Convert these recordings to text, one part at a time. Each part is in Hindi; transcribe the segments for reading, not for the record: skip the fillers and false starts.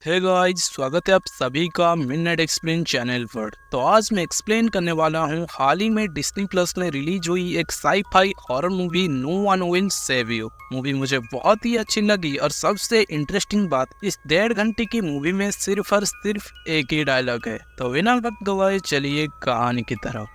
हे गाइस, स्वागत है आप सभी का मिडनाइट एक्सप्लेन चैनल पर। तो आज मैं एक्सप्लेन करने वाला हूँ हाल ही में डिज्नी प्लस में रिलीज हुई एक sci-fi horror movie no one will save you. Movie मुझे बहुत ही अच्छी लगी और सबसे इंटरेस्टिंग बात, इस 1.5 घंटे की मूवी में सिर्फ और सिर्फ एक ही डायलॉग है। तो बिना वक्त गवाए चलिए कहानी की तरफ।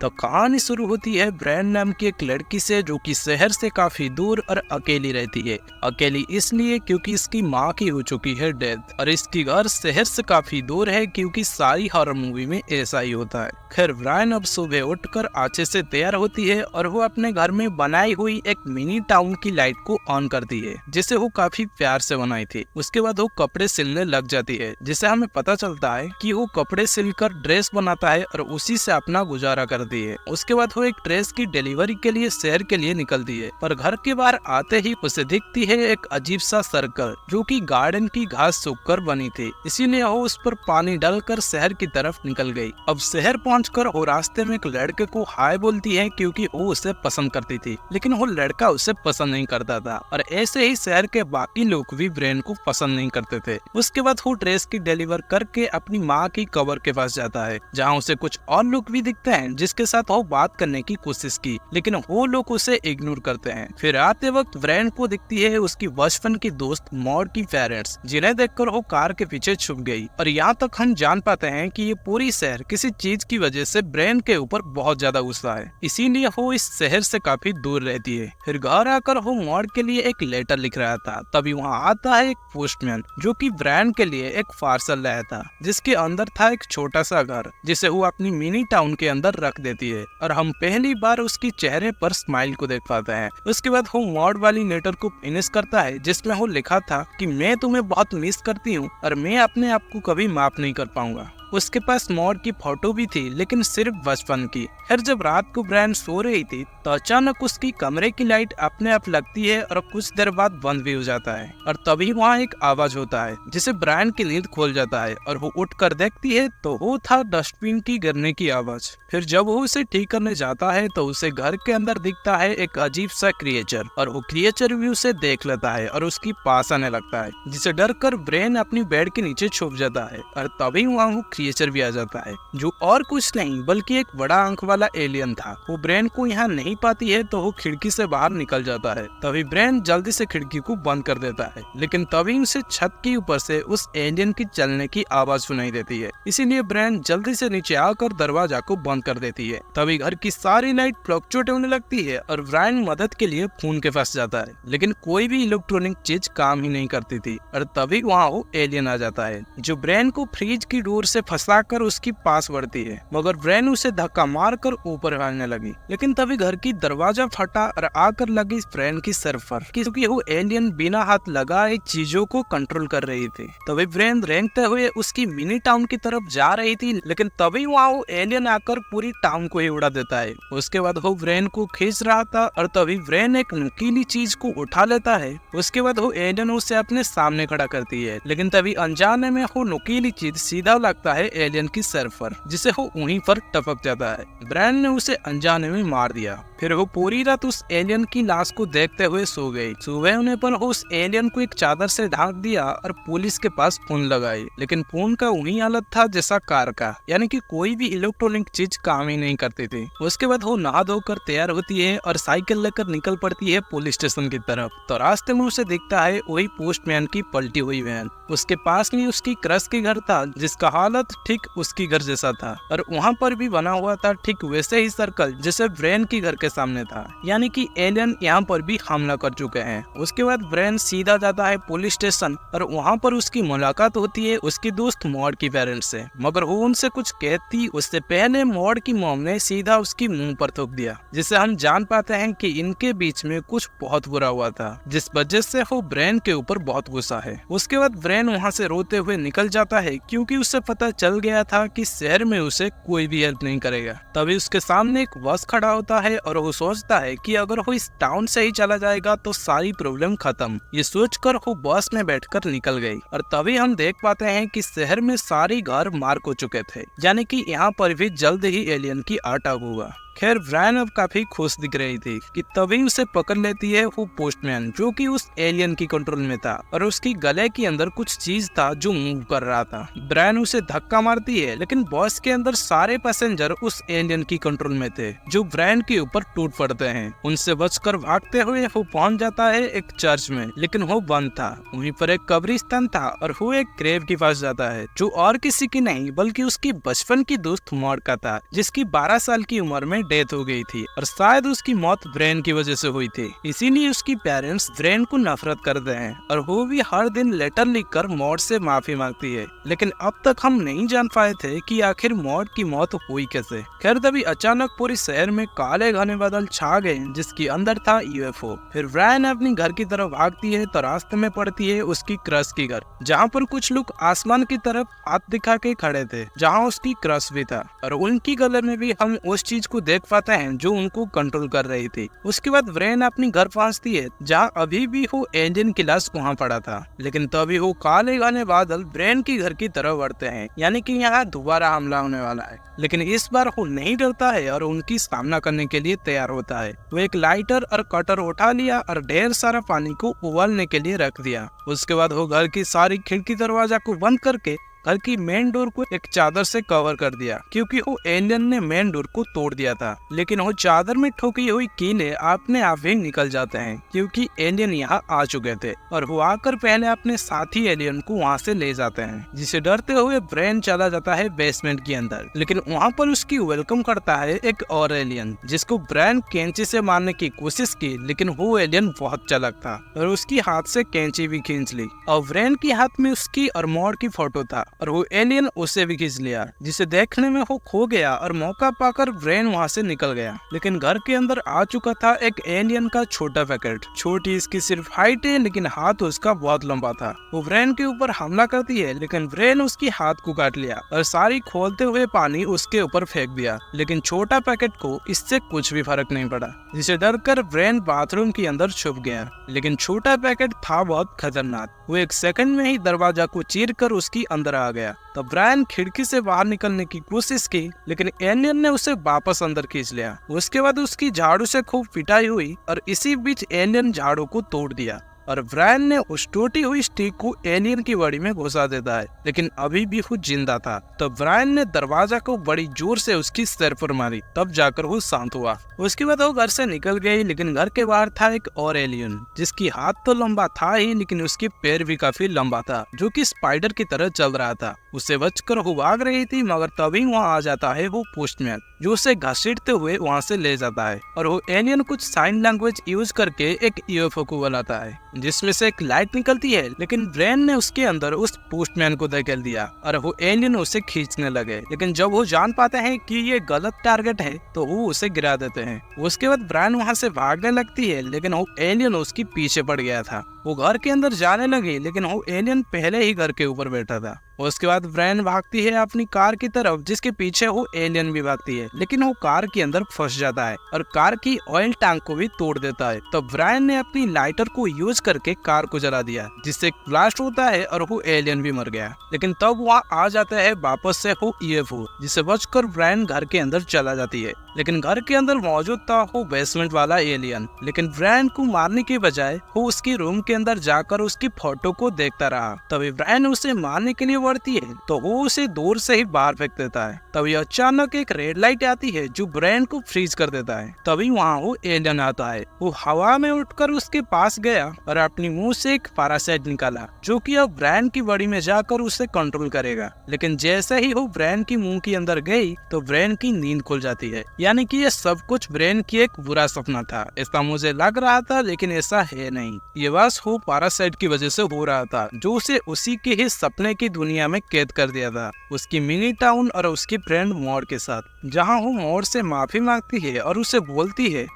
तो कहानी शुरू होती है ब्रैन नाम की एक लड़की से, जो कि शहर से काफी दूर और अकेली रहती है। अकेली इसलिए क्योंकि इसकी माँ की हो चुकी है डेथ, और इसकी घर शहर से काफी दूर है, क्योंकि सारी हॉरर मूवी में ऐसा ही होता है। खैर, ब्रैन अब सुबह उठकर अच्छे से तैयार होती है और वो अपने घर में बनाई हुई एक मिनी टाउन की लाइट को ऑन करती है, जिसे वो काफी प्यार से बनाई थी। उसके बाद वो कपड़े सिलने लग जाती है, जिससे हमें पता चलता है कि वो कपड़े सिलकर ड्रेस बनाता है और उसी से अपना गुजारा करती है। उसके बाद वो एक ड्रेस की डिलीवरी के लिए शहर के लिए निकलती है, पर घर के बाहर आते ही उसे दिखती है एक अजीब सा सर्कल, जो कि गार्डन की घास सूखकर बनी थी। इसीलिए वो उस पर पानी डालकर शहर की तरफ निकल गई। अब शहर पहुंचकर वो रास्ते में एक लड़के को हाय बोलती है, क्योंकि वो उसे पसंद करती थी, लेकिन वो लड़का उसे पसंद नहीं करता था। और ऐसे ही शहर के बाकी लोग भी ब्रेन को पसंद नहीं करते थे। उसके बाद वो ड्रेस की डिलीवर करके अपनी माँ की कब्र के पास जाता है, जहाँ उसे कुछ और लोग भी दिखते हैं, जिसके साथ वो बात करने की कोशिश की, लेकिन वो लोग उसे इग्नोर करते हैं। फिर आते वक्त ब्रैन को दिखती है उसकी बचपन की दोस्त मॉड की पेरेंट्स, जिन्हें देखकर वो कार के पीछे छुप गई। और यहाँ तक हम जान पाते हैं कि ये पूरी शहर किसी चीज की वजह से ब्रैन के ऊपर बहुत ज्यादा गुस्सा है, इसीलिए वो इस शहर से काफी दूर रहती है। फिर घर आकर वो मॉड के लिए एक लेटर लिख रहा था, तभी वहाँ आता है एक पोस्टमैन, जो कि ब्रैन के लिए एक पार्सल लाया था, जिसके अंदर था एक छोटा सा घर, जिसे वो अपनी मिनी टाउन के अंदर रख देती है। और हम पहली बार उसकी चेहरे पर स्माइल को देख पाते हैं। उसके बाद वो मॉड वाली लेटर को फिनिश करता है, जिसमें वो लिखा था कि मैं तुम्हें बहुत मिस करती हूँ और मैं अपने आप को कभी माफ नहीं कर पाऊंगा। उसके पास मॉड की फोटो भी थी, लेकिन सिर्फ बचपन की। फिर जब रात को ब्रैन सो रही थी, तो अचानक उसकी कमरे की लाइट अपने आप लगती है और कुछ देर बाद बंद भी हो जाता है। और तभी वहाँ एक आवाज होता है, जिसे ब्रैन की नींद खोल जाता है, और वो उठकर देखती है तो वो था डस्टबिन की गिरने की आवाज। फिर जब वो उसे ठीक करने जाता है, तो उसे घर के अंदर दिखता है एक अजीब सा क्रिएचर, और वो क्रिएचर भी उसे देख लेता है और उसकी पास आने लगता है, जिसे डर कर ब्रैन अपनी बेड के नीचे छुप जाता है। और तभी वहाँ वो क्रिएचर भी आ जाता है, जो और कुछ नहीं बल्कि एक बड़ा आंख वाला एलियन था। वो ब्रैन को यहाँ नहीं पाती है, तो वो खिड़की से बाहर निकल जाता है। तभी ब्रैन जल्दी से खिड़की को बंद कर देता है, लेकिन तभी उसे छत के ऊपर से उस एलियन की चलने की आवाज सुनाई देती है। इसीलिए ब्रैन जल्दी से नीचे आकर दरवाजा को बंद कर देती है। तभी घर की सारी लाइट फ्लक्चुएट होने लगती है, और ब्रैन मदद के लिए फोन के पास जाता है, लेकिन कोई भी इलेक्ट्रॉनिक चीज काम ही नहीं करती थी। और तभी वहाँ वो एलियन आ जाता है, जो ब्रैन को फ्रिज की डोर से फंसा कर उसकी पास बढ़ती है, मगर ब्रैन उसे धक्का मारकर ऊपर भागने लगी। लेकिन तभी घर की दरवाजा फटा और आकर लगी ब्रैन की सर पर, क्योंकि वो एलियन बिना हाथ लगाए चीजों को कंट्रोल कर रही थी। तभी ब्रैन रेंगते हुए उसकी मिनी टाउन की तरफ जा रही थी, लेकिन तभी वहाँ वो एलियन आकर पूरी टाउन को ही उड़ा देता है। उसके बाद वो ब्रैन को खींच रहा था, और तभी ब्रैन एक नुकीली चीज को उठा लेता है। उसके बाद वो एलियन उसे अपने सामने खड़ा करती है, लेकिन तभी अनजाने में वो नुकीली चीज सीधा लगता है एलियन की सर पर, जिसे वो वहीं पर टपक जाता है। ब्रैन ने उसे अनजाने में मार दिया। फिर वो पूरी रात उस एलियन की लाश को देखते हुए सो गई। सुबह होने पर उस एलियन को एक चादर से ढक दिया और पुलिस के पास फोन लगाई, लेकिन फोन का वही हालत था जैसा कार का, यानी कि कोई भी इलेक्ट्रॉनिक चीज काम ही नहीं करती थी। उसके बाद वो नहा धोकर तैयार होती है और साइकिल लेकर निकल पड़ती है पुलिस स्टेशन की तरफ। तो रास्ते में उसे दिखता है वही पोस्टमैन की पलटी हुई वैन। उसके पास में उसकी क्रश की घर था, जिसका हालत ठीक उसकी घर जैसा था, और वहाँ पर भी बना हुआ था ठीक वैसे ही सर्कल जैसे ब्रैन की घर के सामने था, यानी कि एलियन यहाँ पर भी हमला कर चुके हैं। उसके बाद ब्रैन सीधा जाता है पुलिस स्टेशन, और वहाँ पर उसकी मुलाकात होती है उसकी दोस्त मॉड की पेरेंट्स से, मगर वो उनसे कुछ कहती उससे पहले मॉड की मॉम ने सीधा उसकी मुंह पर थूक दिया, जिससे हम जान पाते हैं कि इनके बीच में कुछ बहुत बुरा हुआ था, जिस वजह से वो ब्रैन के ऊपर बहुत गुस्सा है। उसके बाद ब्रैन वहाँ से रोते हुए निकल जाता है, क्योंकि उसे पता चल गया था कि शहर में उसे कोई भी हेल्प नहीं करेगा। तभी उसके सामने एक बस खड़ा होता है, और वो सोचता है कि अगर वो इस टाउन से ही चला जाएगा तो सारी प्रॉब्लम खत्म। ये सोचकर वो बस में बैठकर निकल गई। और तभी हम देख पाते हैं कि शहर में सारे घर मार्क हो चुके थे, यानी कि यहाँ पर भी जल्द ही एलियन की अटैक होगा। खैर ब्रायन अब काफी खुश दिख रही थी कि तभी उसे पकड़ लेती है वो पोस्टमैन, जो कि उस एलियन की कंट्रोल में था और उसकी गले के अंदर कुछ चीज था जो मूव कर रहा था। ब्रायन उसे धक्का मारती है, लेकिन बस के अंदर सारे पैसेंजर उस एलियन की कंट्रोल में थे, जो ब्रायन के ऊपर टूट पड़ते हैं। उनसे बचकर भागते हुए वो पहुंच जाता है एक चर्च में, लेकिन वो बंद था। वहीं पर एक कब्रिस्तान था और वो एक ग्रेव के पास जाता है, जो और किसी की नहीं बल्कि उसकी बचपन की दोस्त मॉड का था, जिसकी 12 साल की उम्र में डेथ हो गई थी और शायद उसकी मौत ब्रेन की वजह से हुई थी। इसीलिए उसकी पेरेंट्स ब्रेन को नफरत करते हैं और वो भी हर दिन लेटर लिखकर मॉड से माफी मांगती है। लेकिन अब तक हम नहीं जान पाए थे कि आखिर मॉड की मौत हुई कैसे। खैर तभी अचानक पूरे शहर में काले घने बादल छा गए, जिसके अंदर था यूएफओ। फिर ब्रायन अपनी घर की तरफ भागती है तो रास्ते में पड़ती है उसकी क्रश की घर, जहाँ पर कुछ लोग आसमान की तरफ हाथ दिखा के खड़े थे, जहाँ उसकी क्रश भी था और उनकी गले में भी हम उस चीज को देख पाते हैं जो उनको कंट्रोल कर रही थी। उसके बाद ब्रेन अपनी घर पहुंचती है, जहाँ अभी भी वो एलियन की लाश वहाँ पड़ा था। लेकिन तभी वो काले घने बादल ब्रेन की घर की तरफ बढ़ते हैं, यानी कि यहाँ दोबारा हमला होने वाला है। लेकिन इस बार वो नहीं डरता है और उनकी सामना करने के लिए तैयार होता है। वो एक लाइटर और कटर उठा लिया और ढेर सारा पानी को उबालने के लिए रख दिया। उसके बाद वो घर की सारी खिड़की दरवाजा को बंद करके घर की मेन डोर को एक चादर से कवर कर दिया, क्योंकि वो एलियन ने मेन डोर को तोड़ दिया था। लेकिन वो चादर में ठोकी हुई कीले अपने आप ही निकल जाते हैं, क्योंकि एलियन यहाँ आ चुके थे और वो आकर पहले अपने साथी एलियन को वहाँ से ले जाते हैं, जिसे डरते हुए ब्रेन चला जाता है बेसमेंट के अंदर। लेकिन वहाँ पर उसकी वेलकम करता है एक और एलियन, जिसको ब्रेन कैंची से मारने की कोशिश की, लेकिन वो एलियन बहुत चालाक था और उसकी हाथ से कैंची भी खींच ली और ब्रेन के हाथ में उसकी और मॉड की फोटो था और वो एलियन उसे भी खींच लिया, जिसे देखने में वो खो गया और मौका पाकर ब्रेन वहाँ से निकल गया। लेकिन घर के अंदर आ चुका था एक एलियन का छोटा पैकेट। छोटी इसकी सिर्फ हाइट है, लेकिन हाथ उसका बहुत लंबा था। वो ब्रेन के ऊपर हमला करती है, लेकिन ब्रेन उसकी हाथ को काट लिया और सारी खोलते हुए पानी उसके ऊपर फेंक दिया। लेकिन छोटा पैकेट को इससे कुछ भी फर्क नहीं पड़ा, जिसे डरकर ब्रेन बाथरूम के अंदर छुप गया। लेकिन छोटा पैकेट था बहुत खतरनाक। वो एक सेकंड में ही दरवाजा को चीर कर उसकी अंदर आ गया। तो ब्रायन खिड़की से बाहर निकलने की कोशिश की, लेकिन एलियन ने उसे वापस अंदर खींच लिया। उसके बाद उसकी झाड़ू से खूब पिटाई हुई और इसी बीच एलियन झाड़ू को तोड़ दिया और ब्रायन ने उस टूटी हुई स्टिक को एलियन की बॉडी में घुसा देता है, लेकिन अभी भी वो जिंदा था। तो ब्रायन ने दरवाजा को बड़ी जोर से उसकी सिर पर मारी, तब जाकर वो शांत हुआ। उसके बाद वो घर से निकल गई, लेकिन घर के बाहर था एक और एलियन, जिसकी हाथ तो लंबा था ही, लेकिन उसके पैर भी काफी लंबा था, जो कि स्पाइडर की तरह चल रहा था। उसे बचकर वो भाग रही थी, मगर तभी वहाँ आ जाता है वो पोस्टमैन, जो उसे घसीटते हुए वहाँ से ले जाता है और वो एलियन कुछ साइन लैंग्वेज यूज करके एक यूएफओ को बुलाता है, जिसमें से एक लाइट निकलती है। लेकिन ब्रेन ने उसके अंदर उस पोस्टमैन को धकेल दिया और वो एलियन उसे खींचने लगे। लेकिन जब वो जान पाते हैं कि ये गलत टारगेट है, तो वो उसे गिरा देते हैं। उसके बाद ब्रेन वहाँ से भागने लगती है, लेकिन वो एलियन उसके पीछे पड़ गया था। वो घर के अंदर जाने लगी, लेकिन वो एलियन पहले ही घर के ऊपर बैठा था। उसके बाद ब्रेन भागती है अपनी कार की तरफ, जिसके पीछे वो एलियन भी भागती है, लेकिन वो कार के अंदर फंस जाता है और कार की ऑयल टैंक को भी तोड़ देता है। तो ब्रेन ने अपनी लाइटर को यूज करके कार को जला दिया, जिससे ब्लास्ट होता है और वो एलियन भी मर गया। लेकिन तब वहाँ आ जाता है वापस से वो यूएफओ, जिसे बचकर ब्रेन घर के अंदर चला जाती है। लेकिन घर के अंदर मौजूद था वो बेसमेंट वाला एलियन। लेकिन ब्रेन को मारने के बजाय वो उसकी रूम के अंदर जाकर उसकी फोटो को देखता रहा। तभी ब्रेन उसे मारने के लिए बढ़ती है, तो वो उसे दूर से ही बाहर फेंक देता है। तभी अचानक एक रेड लाइट आती है, जो ब्रेन को फ्रीज कर देता है। तभी वहाँ वो एलियन आता है। वो हवा में उठकर उसके पास गया और अपनी मुंह से एक पैरासाइट निकाला, जो कि अब ब्रेन की बॉडी में जाकर उसे कंट्रोल करेगा। लेकिन जैसे ही वो ब्रेन की मुंह के अंदर गई, तो ब्रेन की नींद खुल जाती है। यानी कि ये सब कुछ ब्रेन की एक बुरा सपना था, ऐसा मुझे लग रहा था, लेकिन ऐसा है नहीं। ये बस वो पैरासाइट की वजह से हो रहा था, जो उसे उसी के ही सपने की दुनिया में कैद कर दिया था, उसकी मिनी टाउन और उसकी फ्रेंड मॉड के साथ, जहाँ वो मॉड से माफी मांगती है और उसे बोलती है।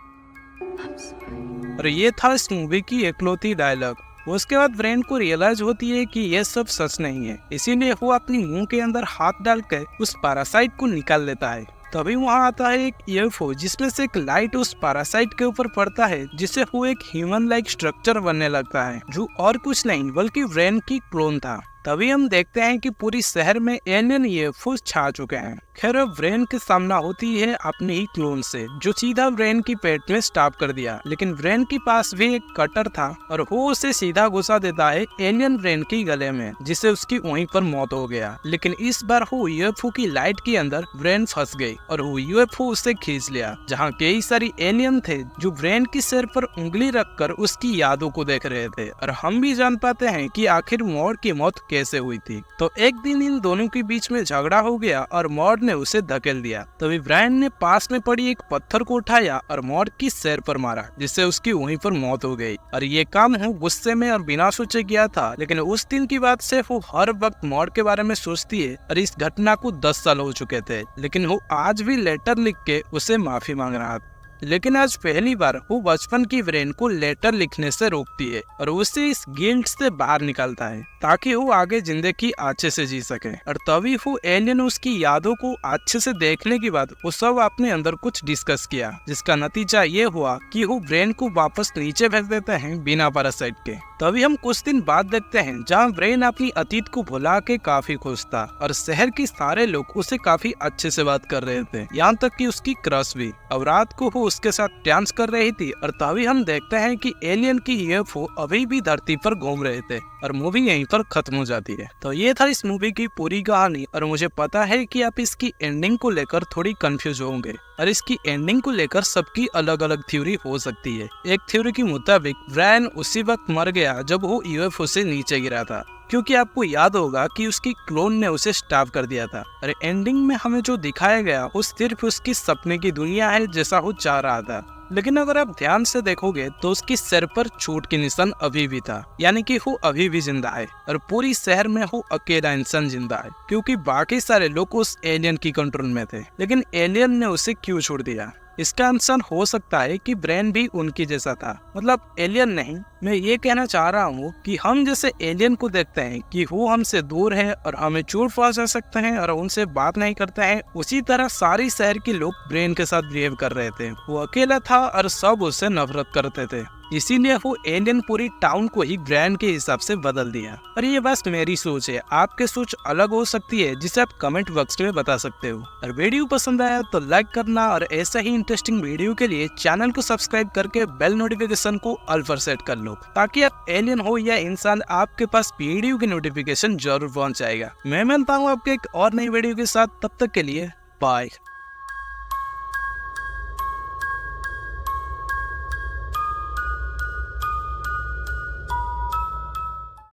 और ये था इस मूवी की इकलौती डायलॉग। उसके बाद ब्रेन को रियलाइज होती है कि यह सब सच नहीं है, इसीलिए वो अपनी मुंह के अंदर हाथ डालकर उस पैरासाइट को निकाल लेता है। तभी वहाँ आता है एक यूएफओ, जिसमें से एक लाइट उस पैरासाइट के ऊपर पड़ता है, जिससे वो एक ह्यूमन लाइक स्ट्रक्चर बनने लगता है, जो और कुछ नहीं बल्कि ब्रेन की क्लोन था। तभी हम देखते हैं कि पूरी शहर में एलियन यूएफओ छा चुके हैं। खैर ब्रेन की सामना होती है अपने ही क्लोन से, जो सीधा ब्रेन की पेट में स्टॉप कर दिया। लेकिन ब्रेन के पास भी एक कटर था और वो उसे सीधा घुसा देता है एलियन ब्रेन की गले में, जिससे उसकी वहीं पर मौत हो गया। लेकिन इस बार वो यूएफओ की लाइट के अंदर ब्रेन फंस गई और वो यूएफओ उसे खींच लिया, जहाँ कई सारी एलियन थे जो ब्रेन की सिर पर उंगली रखकर उसकी यादों को देख रहे थे। और हम भी जान पाते हैं कि आखिर मॉड की मौत कैसे हुई थी। तो एक दिन इन दोनों के बीच में झगड़ा हो गया और मॉड ने उसे धकेल दिया। तभी ब्रायन ने पास में पड़ी एक पत्थर को उठाया और मॉड की सिर पर मारा, जिससे उसकी वहीं पर मौत हो गई। और ये काम वो गुस्से में और बिना सोचे किया था। लेकिन उस दिन की बात से वो हर वक्त मॉड के बारे में सोचती है और इस घटना को 10 साल हो चुके थे। लेकिन वो आज भी लेटर लिख के उसे माफी मांग रहा था। लेकिन आज पहली बार वो बचपन की ब्रेन को लेटर लिखने से रोकती है और उसे इस गिल्ट से बाहर निकालता है, ताकि वो आगे जिंदगी अच्छे से जी सके। और तभी वो एलियन उसकी यादों को अच्छे से देखने के बाद वो सब अपने अंदर कुछ डिस्कस किया, जिसका नतीजा ये हुआ कि वो ब्रेन को वापस नीचे भेज देते हैं बिना पैरासाइट के। तभी हम कुछ दिन बाद देखते हैं जहाँ ब्रेन अपनी अतीत को भुला के काफी खुश था और शहर के सारे लोग उसे काफी अच्छे से बात कर रहे थे, यहाँ तक कि उसकी क्रश भी। अब रात को वो उसके साथ डांस कर रही थी और तभी हम देखते हैं कि एलियन की यूएफओ अभी भी धरती पर घूम रहे थे और मूवी यहीं पर खत्म हो जाती है। तो ये था इस मूवी की पूरी कहानी और मुझे पता है कि आप इसकी एंडिंग को लेकर थोड़ी कंफ्यूज होंगे और इसकी एंडिंग को लेकर सबकी अलग अलग थ्योरी हो सकती है। एक थ्योरी के मुताबिक ब्रायन उसी वक्त मर गया जब वो यूएफओ से नीचे गिरा था, क्योंकि आपको याद होगा कि उसकी क्लोन ने उसे स्टॉप कर दिया था। और एंडिंग में हमें जो दिखाया गया वो सिर्फ उसकी सपने की दुनिया है जैसा वो चाह रहा था। लेकिन अगर आप ध्यान से देखोगे तो उसकी सिर पर चोट के निशान अभी भी था, यानी कि वो अभी भी जिंदा है और पूरी शहर में वो अकेला इंसान जिंदा है, क्योंकि बाकी सारे लोग उस एलियन की कंट्रोल में थे। लेकिन एलियन ने उसे क्यों छोड़ दिया? इसका आंसर हो सकता है कि ब्रेन भी उनकी जैसा था, मतलब एलियन नहीं। मैं ये कहना चाह रहा हूँ कि हम जैसे एलियन को देखते हैं कि वो हमसे दूर है और हमें चोट पहुंचा सकते हैं और उनसे बात नहीं करते हैं, उसी तरह सारी शहर के लोग ब्रेन के साथ बिहेव कर रहे थे। वो अकेला था और सब उससे नफरत करते थे, इसीलिए वो एलियन पूरी टाउन को ही ब्रेन के हिसाब से बदल दिया। और ये बस मेरी सोच है, आपके सोच अलग हो सकती है, जिसे आप कमेंट बॉक्स में बता सकते हो। और वीडियो पसंद आया तो लाइक करना और ऐसा ही इंटरेस्टिंग वीडियो के लिए चैनल को सब्सक्राइब करके बेल नोटिफिकेशन को ऑल पर सेट कर लो, ताकि आप एलियन हो या इंसान, आपके पास वीडियो की नोटिफिकेशन जरूर पहुंच जाएगा। मैं मिलता हूँ आपके एक और नई वीडियो के साथ, तब तक के लिए बाय।